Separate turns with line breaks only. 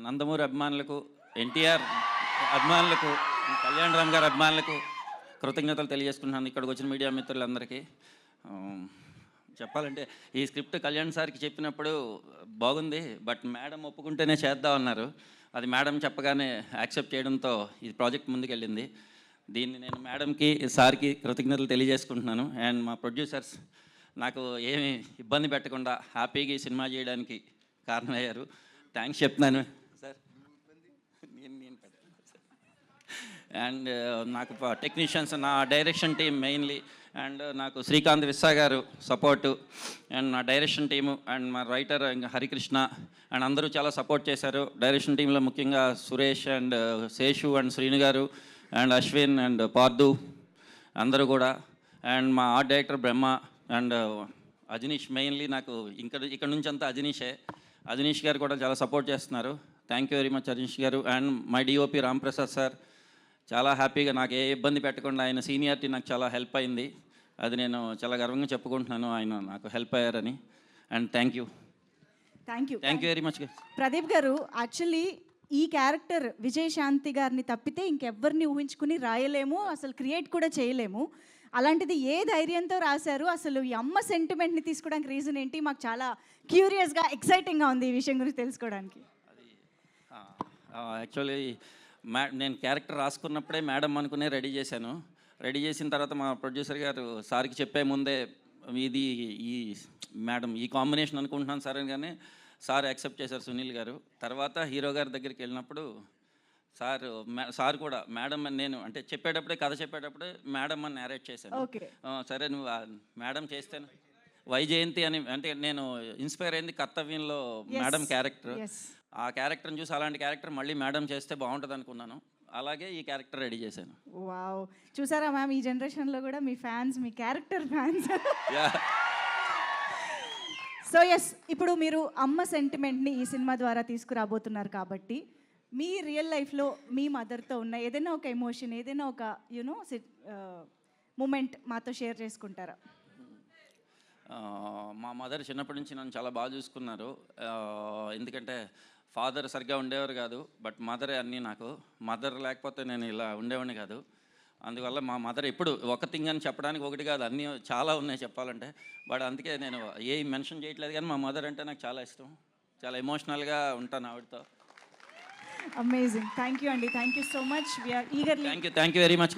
నందమూరి అభిమానులకు, ఎన్టీఆర్ అభిమానులకు, కళ్యాణ్ రామ్ గారి అభిమానులకు కృతజ్ఞతలు తెలియజేసుకుంటున్నాను. ఇక్కడికి వచ్చిన మీడియా మిత్రులందరికీ. చెప్పాలంటే ఈ స్క్రిప్ట్ కళ్యాణ్ సార్కి చెప్పినప్పుడు బాగుంది, బట్ మేడం ఒప్పుకుంటేనే చేద్దామన్నారు. అది మేడం చెప్పగానే యాక్సెప్ట్ చేయడంతో ఈ ప్రాజెక్ట్ ముందుకెళ్ళింది. దీన్ని నేను మేడంకి, సార్కి కృతజ్ఞతలు తెలియజేసుకుంటున్నాను. అండ్ మా ప్రొడ్యూసర్స్ నాకు ఏమి ఇబ్బంది పెట్టకుండా హ్యాపీగా ఈ సినిమా చేయడానికి కారణమయ్యారు. థ్యాంక్స్ చెప్తున్నాను సార్. నేను అండ్ నాకు టెక్నీషియన్స్, నా డైరెక్షన్ టీం మెయిన్లీ, అండ్ నాకు శ్రీకాంత్ విస్సా గారు సపోర్టు, అండ్ నా డైరెక్షన్ టీము, అండ్ మా రైటర్ హరికృష్ణ, అండ్ అందరూ చాలా సపోర్ట్ చేశారు. డైరెక్షన్ టీంలో ముఖ్యంగా సురేష్ అండ్ శేషు అండ్ శ్రీను గారు అండ్ అశ్విన్ అండ్ పార్దు అందరూ కూడా, అండ్ మా art director Brahma and Ajaneesh. Mainly నాకు ఇక్కడ నుంచి అంతా అజనీష్ గారు కూడా చాలా సపోర్ట్ చేస్తున్నారు. Thank you very much Ajaneesh గారు. And my DOP Ramprasad sir చాలా హ్యాపీగా, నాకు ఏ ఇబ్బంది పెట్టకుండా ఆయన సీనియారిటీ నాకు చాలా హెల్ప్ అయింది. అది నేను చాలా గర్వంగా చెప్పుకుంటున్నాను, ఆయన నాకు హెల్ప్ అయ్యారని. And thank you very much.
Pradeep గారు, యాక్చువల్లీ ఈ క్యారెక్టర్ విజయశాంతి గారిని తప్పితే ఇంకెవ్వరిని ఊహించుకుని రాయలేము, అసలు క్రియేట్ కూడా చేయలేము. అలాంటిది ఏ ధైర్యంతో రాశారు? అసలు ఈ అమ్మ సెంటిమెంట్ని తీసుకోవడానికి రీజన్ ఏంటి? మాకు చాలా క్యూరియస్గా, ఎక్సైటింగ్గా ఉంది ఈ విషయం గురించి తెలుసుకోవడానికి.
యాక్చువల్లీ నేను క్యారెక్టర్ రాసుకున్నప్పుడే మేడం అనుకునే రెడీ చేశాను. రెడీ చేసిన తర్వాత మా ప్రొడ్యూసర్ గారు సార్కి చెప్పే ముందే ఇది ఈ మేడం ఈ కాంబినేషన్ అనుకుంటున్నాను సార్ అని, కానీ సార్ యాక్సెప్ట్ చేశారు, సునీల్ గారు. తర్వాత హీరో గారి దగ్గరికి వెళ్ళినప్పుడు సార్ కూడా మేడం అని, నేను అంటే చెప్పేటప్పుడే, కథ చెప్పేటప్పుడే మేడం అని నేరేట్ చేశాను. సరే నువ్వు మేడం చేస్తాను, వైజయంతి అని, అంటే నేను ఇన్స్పైర్ అయింది కర్తవ్యంలో మేడం క్యారెక్టర్. ఆ క్యారెక్టర్ని చూసి అలాంటి క్యారెక్టర్ మళ్ళీ మేడం చేస్తే బాగుంటుంది అనుకున్నాను. అలాగే ఈ క్యారెక్టర్ రెడీ చేశాను.
వావ్, చూసారా మ్యామ్, ఈ జనరేషన్లో కూడా మీ ఫ్యాన్స్, మీ క్యారెక్టర్ ఫ్యాన్స్. సో ఎస్, ఇప్పుడు మీరు అమ్మ సెంటిమెంట్ని ఈ సినిమా ద్వారా తీసుకురాబోతున్నారు కాబట్టి, మీ రియల్ లైఫ్లో మీ మదర్తో ఉన్న ఏదైనా ఒక ఎమోషన్, ఏదైనా ఒక మూమెంట్ మాతో షేర్ చేసుకుంటారా?
మా మదర్ చిన్నప్పటి నుంచి నన్ను చాలా బాగా చూసుకున్నారు. ఎందుకంటే ఫాదర్ సరిగ్గా ఉండేవారు కాదు, బట్ మదరే అన్నీ నాకు. మదర్ లేకపోతే నేను ఇలా ఉండేవాడిని కాదు. అందువల్ల మా మదర్ ఎప్పుడు ఒక థింగ్ అని చెప్పడానికి ఒకటి కాదు, అన్నీ చాలా ఉన్నాయి చెప్పాలంటే. బట్ అందుకే నేను ఏ మెన్షన్ చేయట్లేదు, కానీ మా మదర్ అంటే నాకు చాలా ఇష్టం. చాలా ఎమోషనల్గా ఉంటాను ఆవిడతో.
అమేజింగ్. థ్యాంక్ యూ అండి, thank you so much. We are eagerly.
Thank you very much.